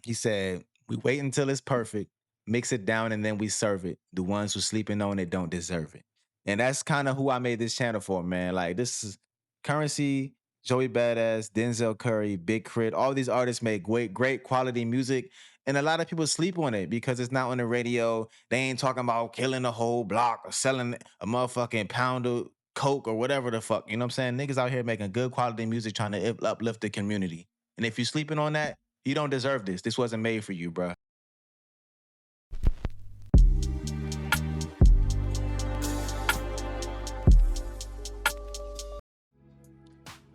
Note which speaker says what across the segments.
Speaker 1: He said, "We wait until it's perfect, mix it down, and then we serve it. The ones who sleeping on it don't deserve it." And that's kind of who I made this channel for, man. Like this is Currency, Joey Badass, Denzel Curry, Big Crit. All these artists make great quality music. And a lot of people sleep on it because it's not on the radio. They ain't talking about killing a whole block or selling a motherfucking pound of coke or whatever the fuck. You know what I'm saying? Niggas out here making good quality music trying to uplift the community. And if you're sleeping on that, you don't deserve this. This wasn't made for you, bro.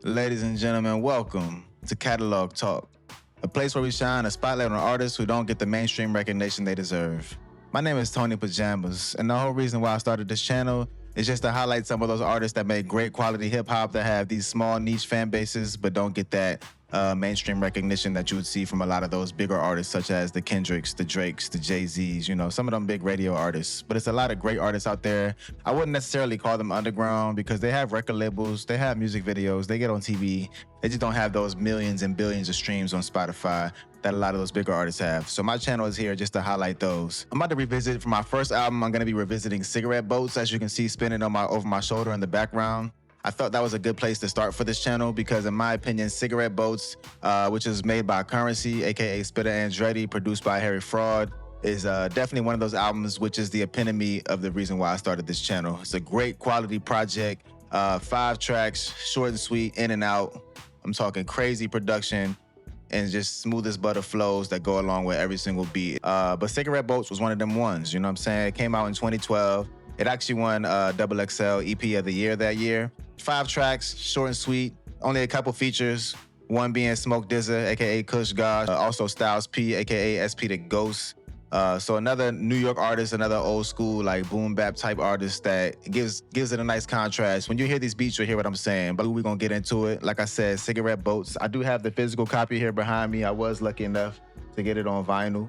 Speaker 1: Ladies and gentlemen, welcome to Catalog Talk, a place where we shine a spotlight on artists who don't get the mainstream recognition they deserve. My name is Tony Pajamas, and the whole reason why I started this channel is just to highlight some of those artists that make great quality hip hop that have these small niche fan bases but don't get that mainstream recognition that you would see from a lot of those bigger artists such as the Kendricks, the Drakes, the Jay-Z's, you know, some of them big radio artists. But it's a lot of great artists out there. I wouldn't necessarily call them underground because they have record labels, they have music videos, they get on TV. They just don't have those millions and billions of streams on Spotify that a lot of those bigger artists have. So my channel is here just to highlight those. I'm about to revisit for my first album. I'm gonna be revisiting Cigarette Boats, as you can see spinning on over my shoulder in the background. I thought that was a good place to start for this channel because in my opinion, Cigarette Boats, which is made by Currency, AKA Spitta Andretti, produced by Harry Fraud, is definitely one of those albums which is the epitome of the reason why I started this channel. It's a great quality project, 5 tracks, short and sweet, in and out. I'm talking crazy production and just smooth as butter flows that go along with every single beat. But Cigarette Boats was one of them ones, you know what I'm saying? It came out in 2012. It actually won XXL EP of the year that year. 5 tracks, short and sweet, only a couple features, one being Smoke DZA, AKA Kush God, also Styles P, AKA SP the Ghost. So another New York artist, another old school like boom bap type artist that gives it a nice contrast. When you hear these beats, you'll hear what I'm saying. But we're gonna get into it. Like I said, Cigarette Boats. I do have the physical copy here behind me. I was lucky enough to get it on vinyl.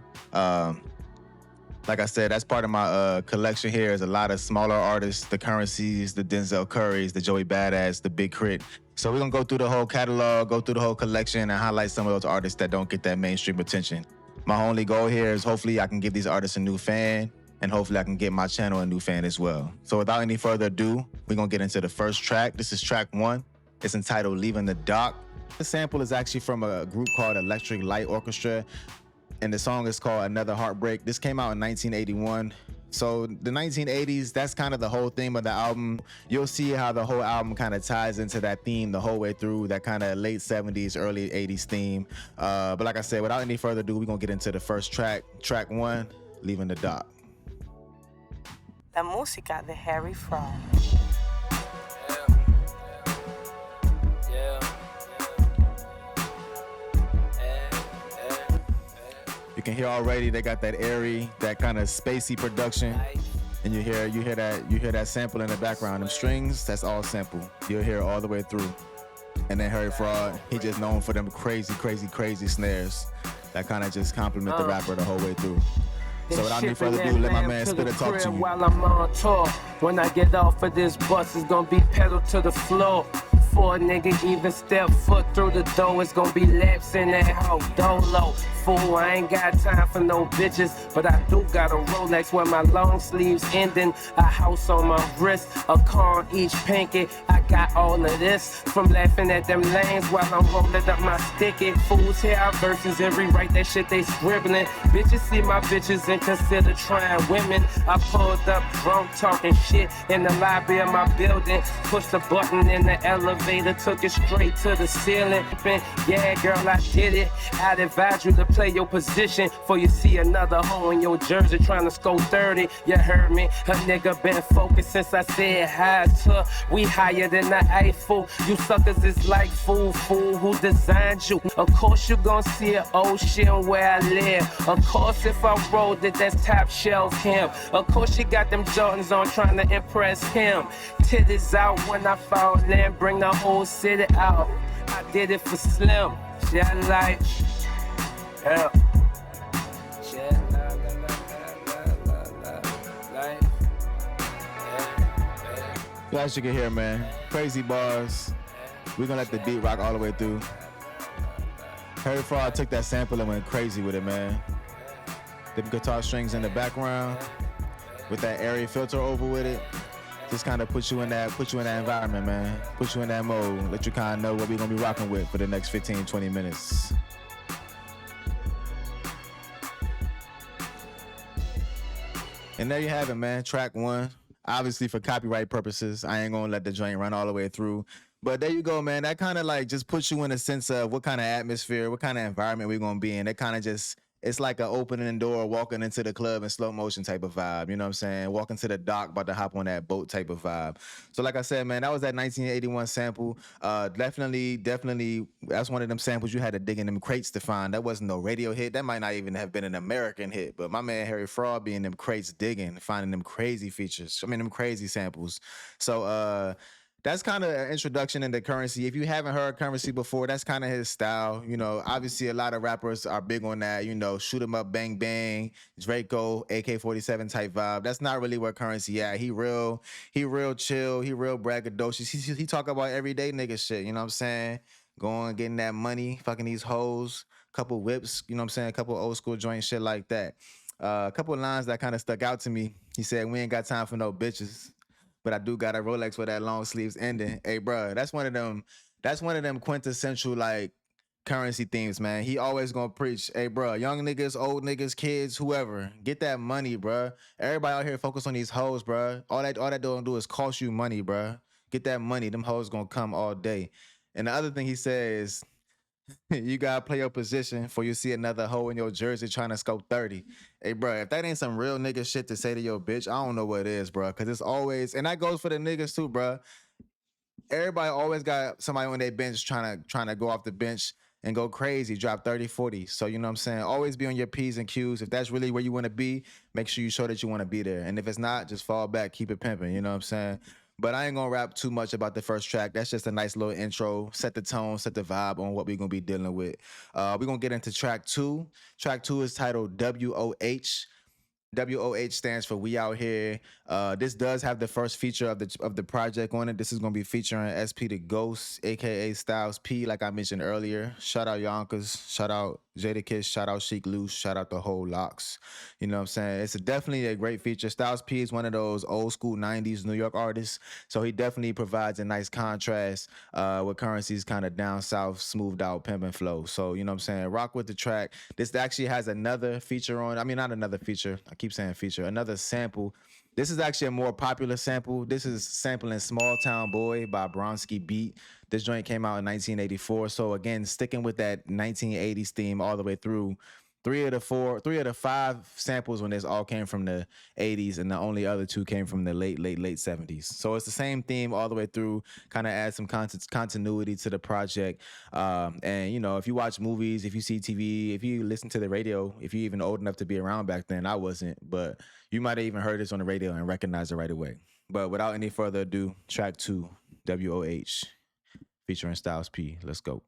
Speaker 1: Like I said, that's part of my collection here is a lot of smaller artists, the Currencies, the Denzel Currys, the Joey Badass, the Big Crit. So we're gonna go through the whole catalog, go through the whole collection and highlight some of those artists that don't get that mainstream attention. My only goal here is hopefully I can give these artists a new fan and hopefully I can get my channel a new fan as well. So without any further ado, we're gonna get into the first track. This is track 1. It's entitled Leaving the Dock. The sample is actually from a group called Electric Light Orchestra, and the song is called Another Heartbreak. This came out in 1981. So the 1980s, that's kind of the whole theme of the album. You'll see how the whole album kind of ties into that theme the whole way through, that kind of late 70s, early 80s theme. But like I said, without any further ado, we're gonna get into the first track, track 1, Leaving the Dock.
Speaker 2: La música de Harry Fraud.
Speaker 1: You can hear already they got that airy, that kind of spacey production, and you hear that sample in the background. Them strings, that's all sample. You'll hear it all the way through. And then Harry Fraud, he just known for them crazy snares that kind of just compliment the rapper the whole way through. So without any further ado, let my man Spitta talk to you.
Speaker 3: While I'm on tour, when I get off of this bus, it's gonna be pedal to the floor. Before a nigga even step foot through the door, it's gonna be laps in that hoe, dolo. Fool, I ain't got time for no bitches, but I do got a Rolex where my long sleeves ending, a house on my wrist, a car on each pinky. I got all of this from laughing at them lanes while I'm rolling up my sticky. Fools hear our verses and rewrite that shit they scribbling. Bitches see my bitches and consider trying women. I pulled up drunk talking shit in the lobby of my building. Pushed the button in the elevator, took it straight to the ceiling. Yeah, girl, I did it. I'd advise you to play your position for you see another hoe in your jersey trying to score 30. You heard me, a nigga been focused since I said hi to. We higher than the Eiffel. You suckers is like fool who designed you. Of course you gon' see an ocean where I live. Of course if I rolled it, that's top shelf him. Of course she got them Jordans on trying to impress him. Titties out when I fall in, bring the whole city out. I did it for Slim. Yeah, like, yeah.
Speaker 1: So as you can hear, man, crazy bars. We're gonna let the beat rock all the way through. Harry Fraud took that sample and went crazy with it, man. The guitar strings in the background with that airy filter over with it. Just kind of put you in that environment, man. Put you in that mode. Let you kind of know what we're going to be rocking with for the next 15, 20 minutes. And there you have it, man. Track 1. Obviously, for copyright purposes, I ain't going to let the joint run all the way through. But there you go, man. That kind of like just puts you in a sense of what kind of atmosphere, what kind of environment we're going to be in. That kind of just, it's like an opening door, walking into the club in slow motion type of vibe. You know what I'm saying? Walking to the dock, about to hop on that boat type of vibe. So like I said, man, that was that 1981 sample. Definitely, that's one of them samples you had to dig in them crates to find. That wasn't no radio hit. That might not even have been an American hit. But my man Harry Fraud be in them crates digging, finding them crazy features. I mean, them crazy samples. So, that's kind of an introduction into Currency. If you haven't heard Currency before, that's kind of his style. You know, obviously a lot of rappers are big on that, you know, shoot 'em up, bang, bang, Draco, AK-47 type vibe. That's not really where Currency at. He real chill, he real braggadocious. He talk about everyday nigga shit, you know what I'm saying? Going, getting that money, fucking these hoes, couple whips, you know what I'm saying? A couple old school joint shit like that. A couple of lines that kind of stuck out to me. He said, "We ain't got time for no bitches, but I do got a Rolex with that long sleeves ending." Hey, bro, that's one of them quintessential like Currency themes, man. He always gonna preach, hey, bro, young niggas, old niggas, kids, whoever, get that money, bro. Everybody out here focus on these hoes, bro. All that don't do is cost you money, bro. Get that money. Them hoes gonna come all day. And the other thing he says, you gotta play your position before you see another hoe in your jersey trying to scope 30. Hey, bro, if that ain't some real nigga shit to say to your bitch, I don't know what it is, bro. Cause it's always, and that goes for the niggas too, bro. Everybody always got somebody on their bench trying to go off the bench and go crazy, drop 30, 40. So, you know what I'm saying? Always be on your P's and Q's. If that's really where you want to be, make sure you show that you want to be there. And if it's not, just fall back, keep it pimping. You know what I'm saying? But I ain't gonna rap too much about the first track. That's just a nice little intro, set the tone, set the vibe on what we're gonna be dealing with. We're gonna get into track 2. Track 2 is titled W.O.H. W.O.H stands for We Out Here. This does have the first feature of the project on it. This is gonna be featuring SP the Ghost, aka Styles P, like I mentioned earlier. Shout out Yonkers, shout out Jadakiss, shout out Chic Loose, shout out the whole Locks. You know what I'm saying? It's definitely a great feature. Styles P is one of those old school 90s New York artists, so he definitely provides a nice contrast with Currency's kind of down south, smoothed out pimping flow. So, you know what I'm saying? Rock with the track. This actually has another feature on, I mean, not another feature, I keep saying feature, another sample. This is actually a more popular sample. This is sampling Small Town Boy by Bronski Beat. This joint came out in 1984. So again, sticking with that 1980s theme all the way through. Three of the 5 samples on this all came from the 80s, and the only other 2 came from the late 70s. So it's the same theme all the way through, kind of adds some continuity to the project. And, you know, if you watch movies, if you see TV, if you listen to the radio, if you're even old enough to be around back then, I wasn't, but you might have even heard this on the radio and recognized it right away. But without any further ado, track 2, W.O.H, featuring Styles P. Let's go.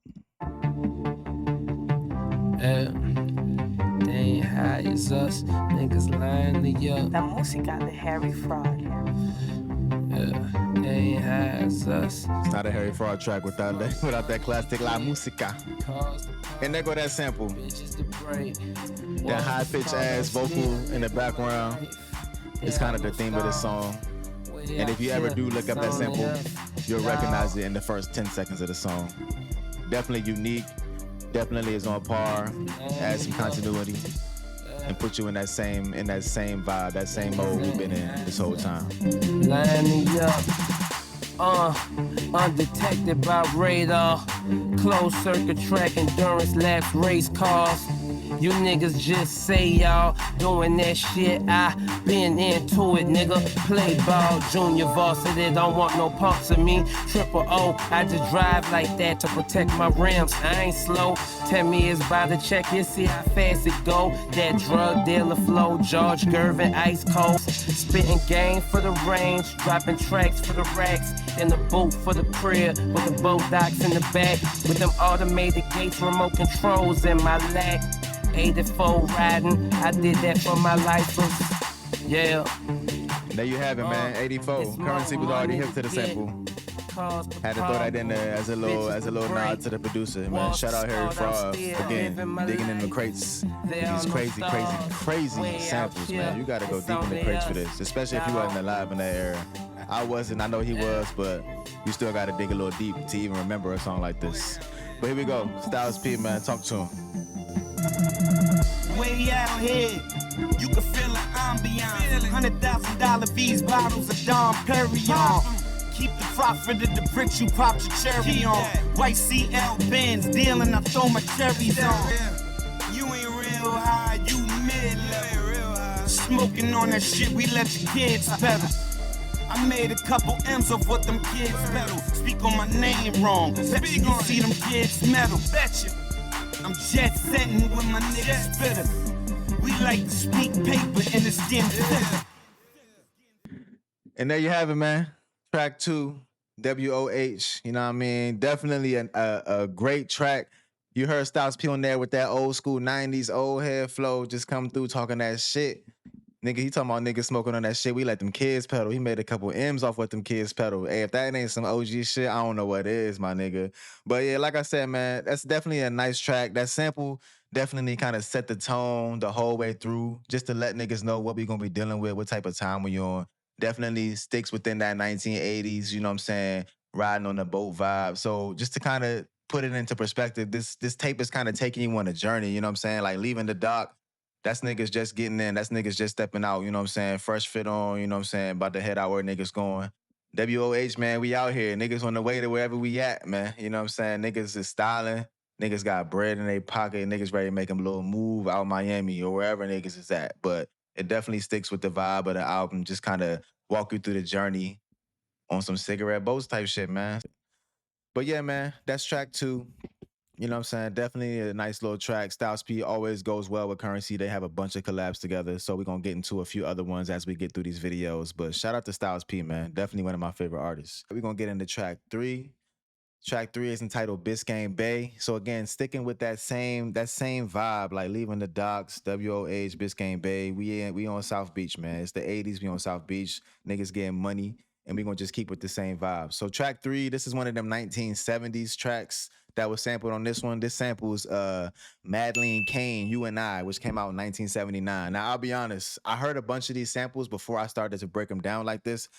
Speaker 3: They ain't high as us, niggas lying to you.
Speaker 2: La música de Harry Fraud.
Speaker 3: They ain't high as us.
Speaker 1: It's not a Harry Fraud track without that classic La Música. And there go that sample. That high pitched ass vocal in the background. It's kind of the theme of the song. And if you ever do look up that sample, you'll recognize it in the first 10 seconds of the song. Definitely unique. Definitely is on par. Adds some continuity and put you in that same vibe, that same mode we've been in this whole time.
Speaker 3: Lining up. Undetected by radar. Closed circuit track, endurance laps, race cars. You niggas just say y'all doing that shit. I been into it, nigga. Play ball, junior varsity. Don't want no parts of me. Triple O, I just drive like that to protect my rims. I ain't slow. 10 years by the check, you see how fast it go. That drug dealer flow, George Gervin, ice cold. Spitting game for the range, dropping tracks for the racks. In the boot for the crib, with the boat docks in the back. With them automated gates, remote controls in my lap. 84 riding, I did that for my license. Yeah.
Speaker 1: There you have it, man. 84. Currency was already hip to the sample. Had to throw that in there as a little nod to the producer, man. Shout out Harry Fraud again, digging in the crates. These crazy samples, man. You gotta go deep in the crates for this, especially if you wasn't alive in that era. I wasn't, I know he was, but you still gotta dig a little deep to even remember a song like this. But here we go, Styles P, man, talk to him.
Speaker 4: Way out here, you can feel the ambiance. $100,000 V's bottles of Dom Perignon. Keep the profit of the bricks you popped your cherry on. White CL Benz dealing, I throw my cherries on. You ain't real high, you mid-level. Smoking on that shit, we let your kids pedal. I made a couple M's of what them kids pedal. Speak on my name wrong, bet you gon' see them kids metal. Betcha. I'm jet setting with my niggas spitter. We like to speak paper in the skin.
Speaker 1: And there you have it, man. Track 2, W.O.H. You know what I mean? Definitely a great track. You heard Styles P on there with that old school 90s old head flow, just come through talking that shit. Nigga, he talking about niggas smoking on that shit. We let them kids pedal. He made a couple M's off what them kids pedal. Hey, if that ain't some OG shit, I don't know what is, my nigga. But yeah, like I said, man, that's definitely a nice track. That sample definitely kind of set the tone the whole way through, just to let niggas know what we gonna be dealing with, what type of time we on. Definitely sticks within that 1980s, you know what I'm saying, riding on the boat vibe. So just to kind of put it into perspective, this tape is kind of taking you on a journey, you know what I'm saying, like leaving the dock. That's niggas just getting in. That's niggas just stepping out, you know what I'm saying? Fresh fit on, you know what I'm saying? About to head out where niggas going. W.O.H, man, we out here. Niggas on the way to wherever we at, man. You know what I'm saying? Niggas is styling. Niggas got bread in their pocket. Niggas ready to make them a little move out Miami or wherever niggas is at. But it definitely sticks with the vibe of the album. Just kind of walk you through the journey on some cigarette boats type shit, man. But yeah, man, that's track 2. You know what I'm saying? Definitely a nice little track. Styles P always goes well with Currency. They have a bunch of collabs together, so we're going to get into a few other ones as we get through these videos. But shout out to Styles P, man. Definitely one of my favorite artists. We're going to get into track 3. Track 3 is entitled Biscayne Bay. So again, sticking with that same vibe, like leaving the docks, W.O.H, Biscayne Bay. We on South Beach, man. It's the 80s. We on South Beach. Niggas getting money, and we're going to just keep with the same vibe. So track 3, this is one of them 1970s tracks that was sampled on this one. This samples Madeleine Kane, You and I, which came out in 1979. Now, I'll be honest, I heard a bunch of these samples before I started to break them down like this,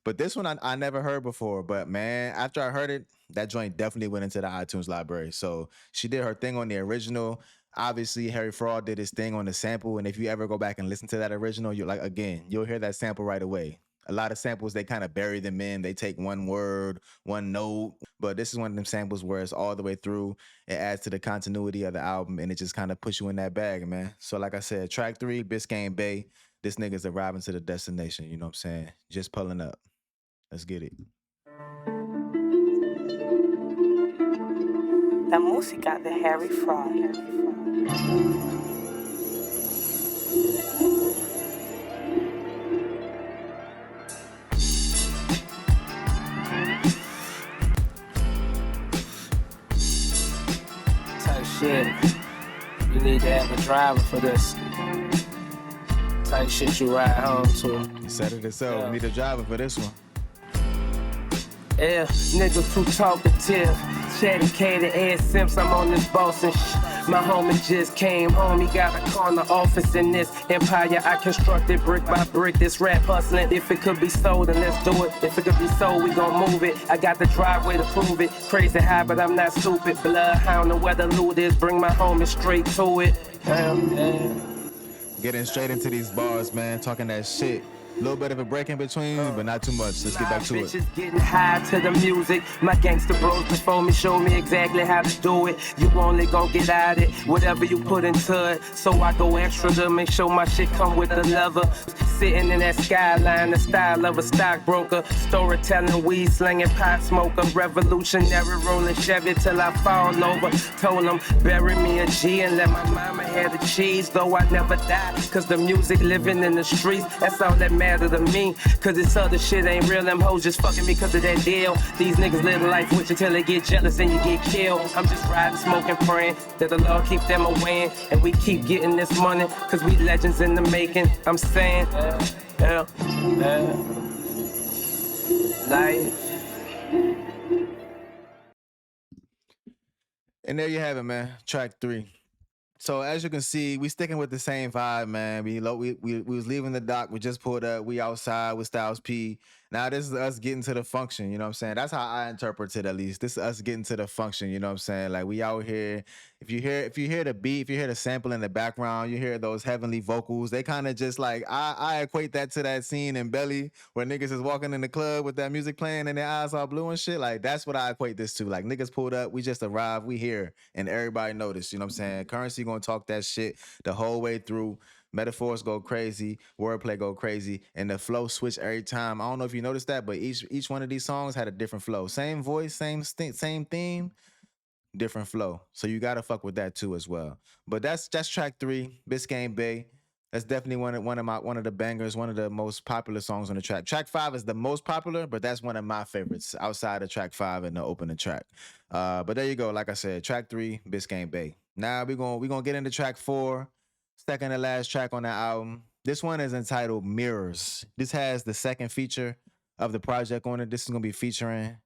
Speaker 1: but this one I never heard before. But man, after I heard it, that joint definitely went into the iTunes library. So she did her thing on the original. Obviously, Harry Fraud did his thing on the sample, and if you ever go back and listen to that original, you'll hear that sample right away. A lot of samples, they kind of bury them in. They take one word, one note. But this is one of them samples where it's all the way through. It adds to the continuity of the album, and it just kind of puts you in that bag, man. So like I said, track 3, Biscayne Bay. This nigga's arriving to the destination, you know what I'm saying? Just pulling up. Let's get it.
Speaker 2: La música de Harry Fraud.
Speaker 3: Shit, you need to have a driver for this type shit you ride home to.
Speaker 1: You said it yourself. Yeah. We need a driver for this one.
Speaker 3: Yeah, niggas too talkative. Chatty Cater, Ed Simps, I'm on this boss and shit. My homie just came home, he got a corner office in this empire I constructed brick by brick. This rap hustling, if it could be sold, then let's do it. If it could be sold, we gon' move it. I got the driveway to prove it. Crazy high, but I'm not stupid. Bloodhound, know where the loot is, bring my homie straight to it.
Speaker 1: Getting straight into these bars, man, talking that shit. A little bit of a break in between, but not too much. Let's get back to it.
Speaker 3: Bitches getting high to the music. My gangster bros before me show me exactly how to do it. You only gon' get at it, whatever you put into it. So I go extra to make sure my shit come with the leather. Sitting in that skyline, the style of a stockbroker. Storytelling, weed slinging, pot smoker. Revolutionary rolling Chevy till I fall over. Told them, bury me a G and let my mama have the cheese. Though I never die, cause the music living in the streets, that's all that matters to me, cause this other shit ain't real. Them hoes just fucking me cause of that deal. These niggas live life with you till they get jealous and you get killed. I'm just riding, smoking, praying that the Lord keep them away, and we keep getting this money cause we legends in the making. I'm saying, life
Speaker 1: And there you have it, man. Track 3. So as you can see, we sticking with the same vibe, man. We was leaving the dock. We just pulled up. We outside with Styles P. Now this is us getting to the function. You know what I'm saying? That's how I interpret it, at least. This is us getting to the function. You know what I'm saying? Like we out here. If you hear the beat, if you hear the sample in the background, you hear those heavenly vocals. They kind of just like I equate that to that scene in Belly where niggas is walking in the club with that music playing and their eyes all blue and shit. Like that's what I equate this to. Like niggas pulled up, we just arrived, we here, and everybody noticed. You know what I'm saying? Currency gonna talk that shit the whole way through. Metaphors go crazy, wordplay go crazy, and the flow switch every time. I don't know if you noticed that, but each one of these songs had a different flow. Same voice, same theme, different flow. So you gotta fuck with that too as well. But that's track 3, Biscayne Bay. That's definitely one of the bangers, one of the most popular songs on the track. Track 5 is the most popular, but that's one of my favorites outside of track 5 and the opening track. But there you go. Like I said, track 3, Biscayne Bay. Now we're gonna get into track 4, second to last track on the album. This one is entitled Mirrors. This has the second feature of the project on it. This is gonna be featuring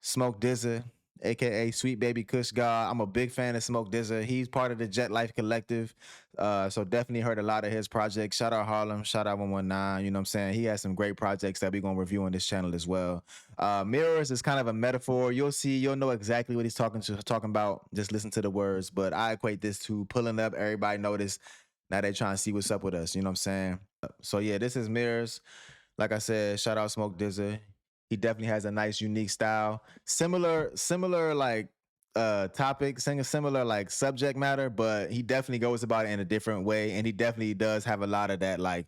Speaker 1: Smoke DZA, aka Sweet Baby Kush God. I'm a big fan of Smoke DZA. He's part of the Jet Life Collective. So definitely heard a lot of his projects. Shout out Harlem, shout out 119. You know what I'm saying? He has some great projects that we're gonna review on this channel as well. Mirrors is kind of a metaphor. You'll know exactly what he's talking about. Just listen to the words. But I equate this to pulling up, everybody notice. Now they trying to see what's up with us. You know what I'm saying? So yeah, this is Mirrors. Like I said, shout out Smoke DZA. He definitely has a nice, unique style. Similar like topic, similar like subject matter, but he definitely goes about it in a different way. And he definitely does have a lot of that like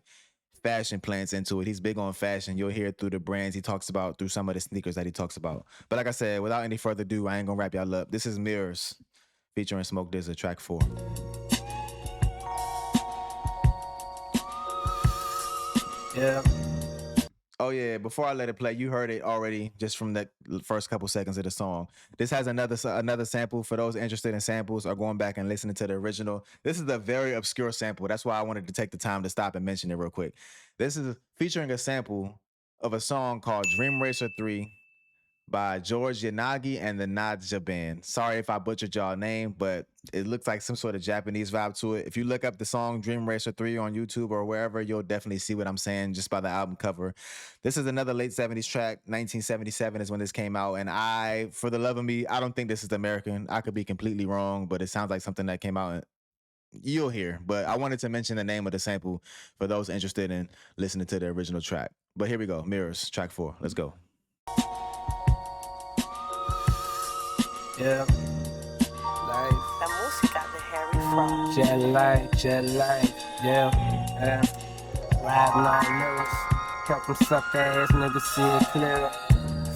Speaker 1: fashion plans into it. He's big on fashion. You'll hear it through the brands he talks about, through some of the sneakers that he talks about. But like I said, without any further ado, I ain't gonna wrap y'all up. This is Mirrors featuring Smoke DZA, track 4.
Speaker 3: Yeah.
Speaker 1: Oh yeah, before I let it play, you heard it already just from the first couple seconds of the song. This has another sample for those interested in samples or going back and listening to the original. This is a very obscure sample. That's why I wanted to take the time to stop and mention it real quick. This is featuring a sample of a song called Dream Racer 3 by George Yanagi and the Nadja Band. Sorry if I butchered y'all name, but it looks like some sort of Japanese vibe to it. If you look up the song Dream Racer 3 on YouTube or wherever, you'll definitely see what I'm saying just by the album cover. This is another late 70s track. 1977 is when this came out. And for the love of me, I don't think this is American. I could be completely wrong, but it sounds like something that came out. You'll hear. But I wanted to mention the name of the sample for those interested in listening to the original track. But here we go. Mirrors, track 4. Let's go.
Speaker 3: Yeah. Life.
Speaker 2: La música de Harry Fraud.
Speaker 3: Jet life, yeah. Riding on mirrors, help them suck ass niggas see it clear.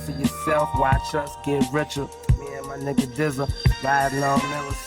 Speaker 3: See yourself, watch us get richer. Me and my nigga DZA, riding on mirrors.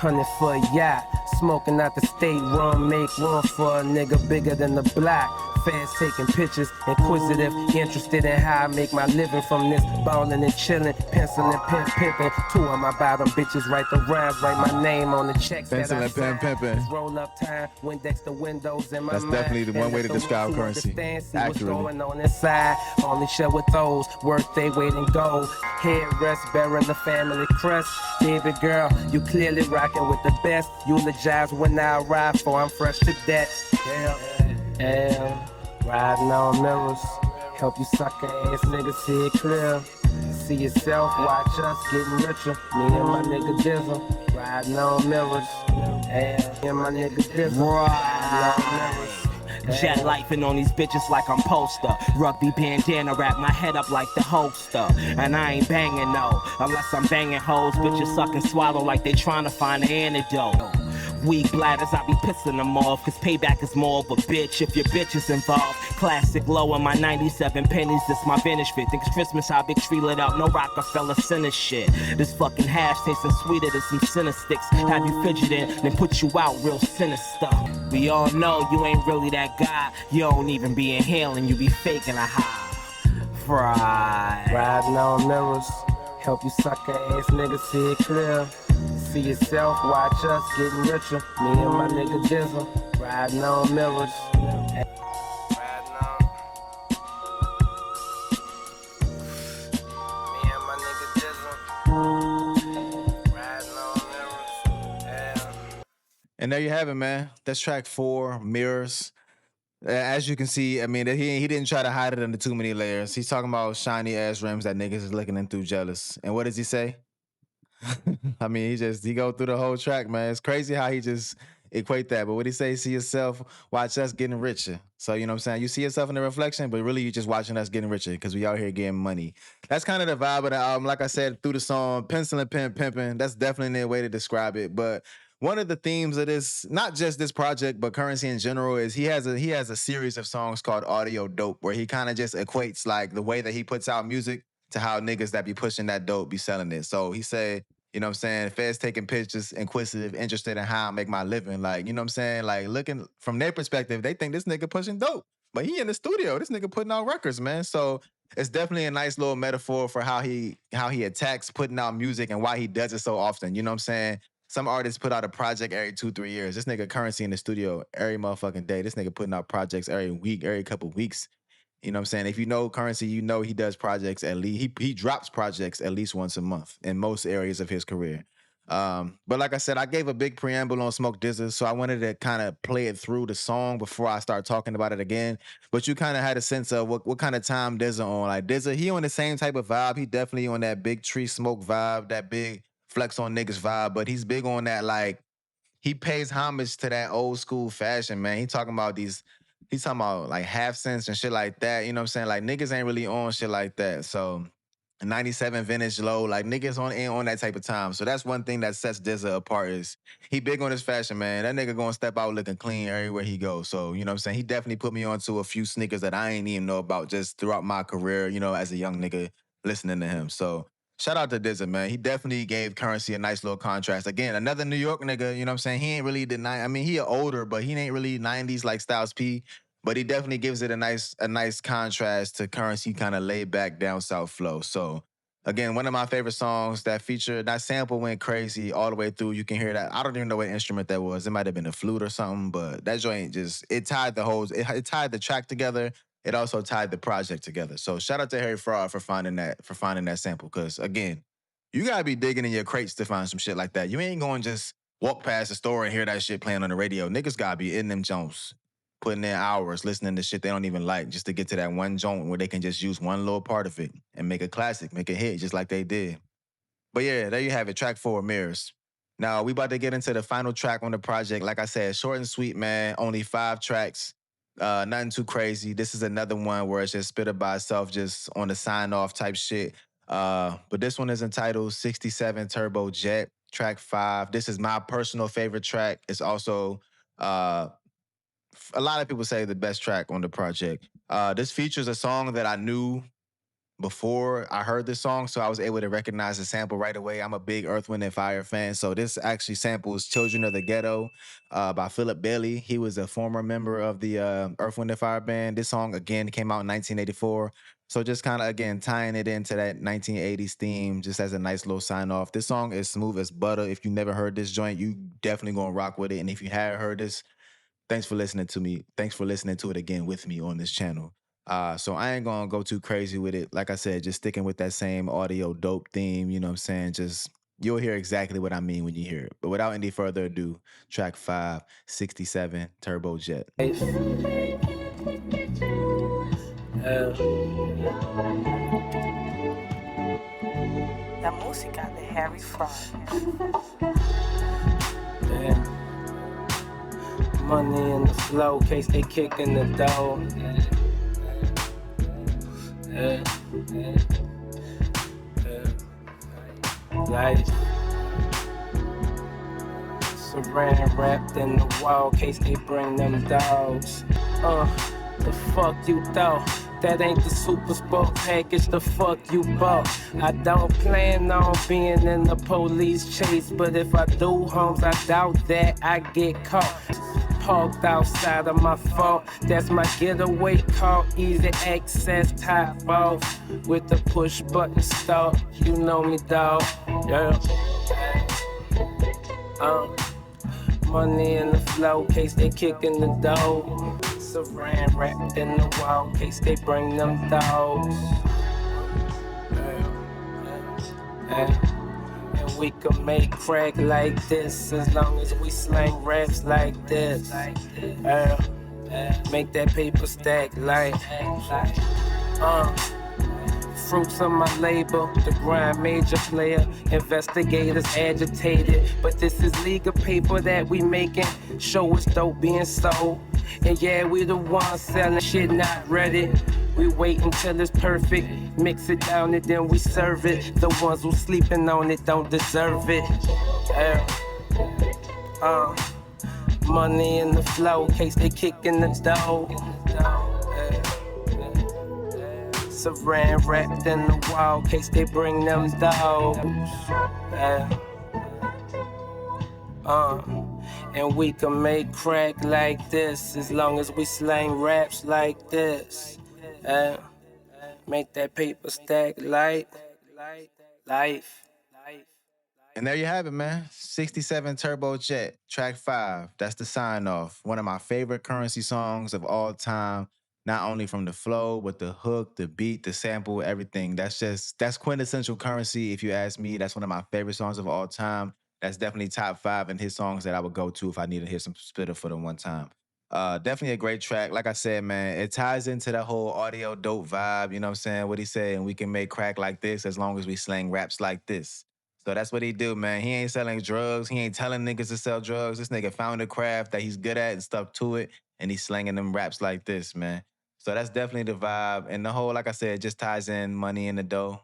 Speaker 3: 100 for a yacht, smoking out the state room, make room for a nigga bigger than the block. Fans taking pictures, inquisitive, interested in how I make my living from this ballin' and chillin', pencilin', pen pimpin'. 2 of my bottom bitches write the rhymes, write my name on the checks
Speaker 1: Pencil
Speaker 3: that I
Speaker 1: and pen
Speaker 3: sign.
Speaker 1: pimpin'.
Speaker 3: It's roll up time, Windex the windows in my
Speaker 1: That's
Speaker 3: mind.
Speaker 1: definitely the one way to describe Currency.
Speaker 3: See what's
Speaker 1: accurately.
Speaker 3: going on inside. Only share with those worth they weight in gold. Head rest, bearing the family crest. Baby girl, you clearly rockin' with the best. Eulogize when I arrive, for I'm fresh to death. Yeah. Riding on mirrors, help you sucker ass niggas see it clear. See yourself, watch us getting richer. Me and my nigga DZA, riding on mirrors. Me and my nigga DZA, riding on mirrors.
Speaker 5: Jet lifing on these bitches like I'm poster. Rugby bandana, wrap my head up like the holster. And I ain't banging no, unless I'm banging hoes. Bitches suck and swallow like they trying to find an antidote. Weak bladders, I be pissing them off, cause payback is more of a bitch if your bitch is involved. Classic low on my 97 pennies, this my vintage fit. Think it's Christmas, how big tree lit up, no Rockefeller Center shit. This fucking hash tasting sweeter than some Center sticks. Have you fidgeting, then put you out real sinister. We all know you ain't really that guy. You don't even be inhaling, you be faking a high. Fried.
Speaker 3: Riding on mirrors, help you sucker ass niggas see it clear. See yourself, watch us getting richer. Me and my nigga DZA, riding on mirrors.
Speaker 1: And there you have it, man. That's track 4, Mirrors. As you can see, I mean, he didn't try to hide it under too many layers. He's talking about shiny ass rims that niggas is looking in through jealous. And what does he say? I mean, he go through the whole track, man. It's crazy how he just equate that. But what he say, see yourself, watch us getting richer. So, you know what I'm saying? You see yourself in the reflection, but really you just watching us getting richer because we out here getting money. That's kind of the vibe of the album. Like I said, through the song, Pencil and Pen Pimping, that's definitely a way to describe it. But one of the themes of this, not just this project, but Currency in general, is he has a series of songs called Audio Dope, where he kind of just equates like the way that he puts out music to how niggas that be pushing that dope be selling it. So he said, you know what I'm saying, feds taking pictures, inquisitive, interested in how I make my living. Like, you know what I'm saying? Like, looking from their perspective, they think this nigga pushing dope. But he in the studio. This nigga putting out records, man. So it's definitely a nice little metaphor for how he attacks putting out music and why he does it so often. You know what I'm saying? Some artists put out a project every 2-3 years. This nigga Currency in the studio every motherfucking day. This nigga putting out projects every week, every couple weeks. You know what I'm saying? If you know Currency, you know he does projects at least, he drops projects at least once a month in most areas of his career. But like I said, I gave a big preamble on Smoke DZA, so I wanted to kind of play it through the song before I start talking about it again. But you kind of had a sense of what kind of time DZA on. Like DZA, he on the same type of vibe. He definitely on that big tree smoke vibe, that big flex on niggas vibe, but he's big on that, like, he pays homage to that old school fashion, man. He's talking about like half cents and shit like that. You know what I'm saying? Like niggas ain't really on shit like that. So 97 vintage low, like niggas ain't on that type of time. So that's one thing that sets DZA apart is he big on his fashion, man. That nigga gonna step out looking clean everywhere he goes. So, you know what I'm saying? He definitely put me onto a few sneakers that I ain't even know about just throughout my career, you know, as a young nigga listening to him. So shout out to DZA, man. He definitely gave Currency a nice little contrast. Again, another New York nigga, you know what I'm saying? He ain't really I mean, he older, but he ain't really 90s like Styles P. But he definitely gives it a nice contrast to Currency kind of laid back down south flow. So again, one of my favorite songs that sample went crazy all the way through. You can hear that. I don't even know what instrument that was. It might have been a flute or something, but that joint it tied it tied the track together. It also tied the project together. So shout out to Harry Fraud for finding that sample. Cause again, you gotta be digging in your crates to find some shit like that. You ain't going to just walk past the store and hear that shit playing on the radio. Niggas gotta be in them joints, putting in hours listening to shit they don't even like just to get to that one joint where they can just use one little part of it and make a classic, make a hit just like they did. But yeah, there you have it, track 4, Mirrors. Now, we about to get into the final track on the project. Like I said, short and sweet, man. Only 5 tracks. Nothing too crazy. This is another one where it's just spitted by itself, just on the sign-off type shit. But this one is entitled 67 Turbo Jet, track 5. This is my personal favorite track. It's also a lot of people say the best track on the project. This features a song that I knew before I heard this song, so I was able to recognize the sample right away. I'm a big Earth, Wind & Fire fan, so this actually samples Children of the Ghetto by Philip Bailey. He was a former member of the Earth, Wind & Fire band. This song, again, came out in 1984. So just kind of, again, tying it into that 1980s theme, just as a nice little sign-off. This song is smooth as butter. If you never heard this joint, you definitely gonna rock with it. And if you have heard this, thanks for listening to me. Thanks for listening to it again with me on this channel. So I ain't gonna go too crazy with it. Like I said, just sticking with that same audio dope theme, you know what I'm saying? Just, you'll hear exactly what I mean when you hear it. But without any further ado, track 5, 67, Turbo Jet.
Speaker 2: La música de Harry Fraud.
Speaker 3: Money in the flow, case they kick in the door. Like Saran wrapped in the wall, case they bring them dogs. The fuck you thought? That ain't the super sport package, the fuck you bought. I don't plan on being in the police chase, but if I do, Holmes, I doubt that I get caught. Parked outside of my fault, that's my getaway car. Easy access, top off, with the push button start. You know me, dawg. Yeah. Money in the flow, case they kick in the door. Saran wrapped in the wall, case they bring them dogs. And We can make crack like this as long as we slang raps like this. Make that paper stack like. Fruits of my labor, the grind major player. Investigators agitated, but this is legal paper that we making. Show us dope being sold. And yeah, we the ones selling shit not ready. We wait until it's perfect, mix it down and then we serve it. The ones who sleeping on it don't deserve it. Money in the flow, case they kicking the dough. Saran wrapped in the wall, case they bring them dogs. And we can make crack like this as long as we slang raps like this. Make that paper stack like life.
Speaker 1: And there you have it, man. 67 Turbo Jet, track 5. That's the sign off. One of my favorite Currency songs of all time. Not only from the flow, but the hook, the beat, the sample, everything. That's quintessential Currency. If you ask me, that's one of my favorite songs of all time. That's definitely top 5 in his songs that I would go to if I need to hear some spitter for the one time. Definitely a great track. Like I said, man, it ties into that whole audio dope vibe. You know what I'm saying? What he said, and we can make crack like this as long as we slang raps like this. So that's what he do, man. He ain't selling drugs. He ain't telling niggas to sell drugs. This nigga found a craft that he's good at and stuck to it, and he's slanging them raps like this, man. So that's definitely the vibe. And the whole, like I said, just ties in money in the dough.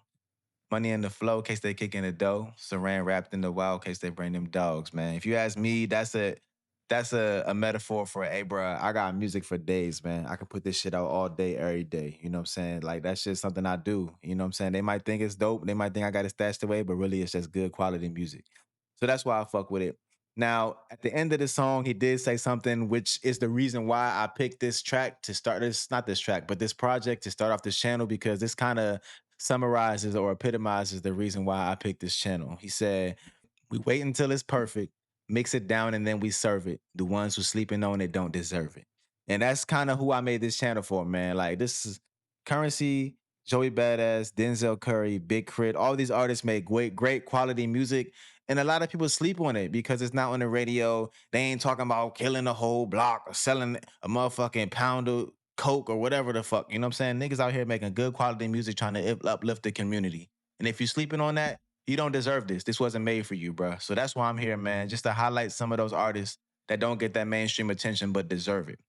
Speaker 1: Money in the flow, in case they kick in the dough. Saran wrapped in the wild, in case they bring them dogs, man. If you ask me, that's a metaphor for, hey, bro, I got music for days, man. I can put this shit out all day, every day. You know what I'm saying? Like, that's just something I do. You know what I'm saying? They might think it's dope. They might think I got it stashed away, but really it's just good quality music. So that's why I fuck with it. Now, at the end of the song, he did say something, which is the reason why I picked this track to start this, not this track, but this project to start off this channel, because this kind of summarizes or epitomizes the reason why I picked this channel. He said, we wait until it's perfect, mix it down, and then we serve it. The ones who sleeping on it don't deserve it. And that's kind of who I made this channel for, man. Like, this is Currency, Joey Badass, Denzel Curry, Big Crit. All these artists make great quality music. And a lot of people sleep on it because it's not on the radio. They ain't talking about killing a whole block or selling a motherfucking pound of coke or whatever the fuck. You know what I'm saying? Niggas out here making good quality music trying to uplift the community. And if you're sleeping on that, you don't deserve this. This wasn't made for you, bro. So that's why I'm here, man, just to highlight some of those artists that don't get that mainstream attention but deserve it.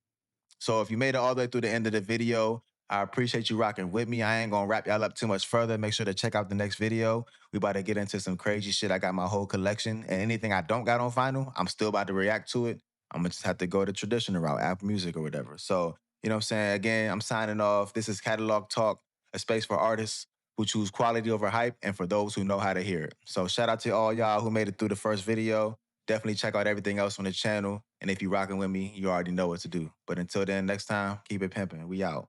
Speaker 1: So if you made it all the way through the end of the video, I appreciate you rocking with me. I ain't gonna wrap y'all up too much further. Make sure to check out the next video. We about to get into some crazy shit. I got my whole collection, and anything I don't got on vinyl, I'm still about to react to it. I'm gonna just have to go the traditional route, Apple Music or whatever. So, you know what I'm saying? Again, I'm signing off. This is Catalog Talk, a space for artists who choose quality over hype and for those who know how to hear it. So shout out to all y'all who made it through the first video. Definitely check out everything else on the channel. And if you're rocking with me, you already know what to do. But until then, next time, keep it pimping. We out.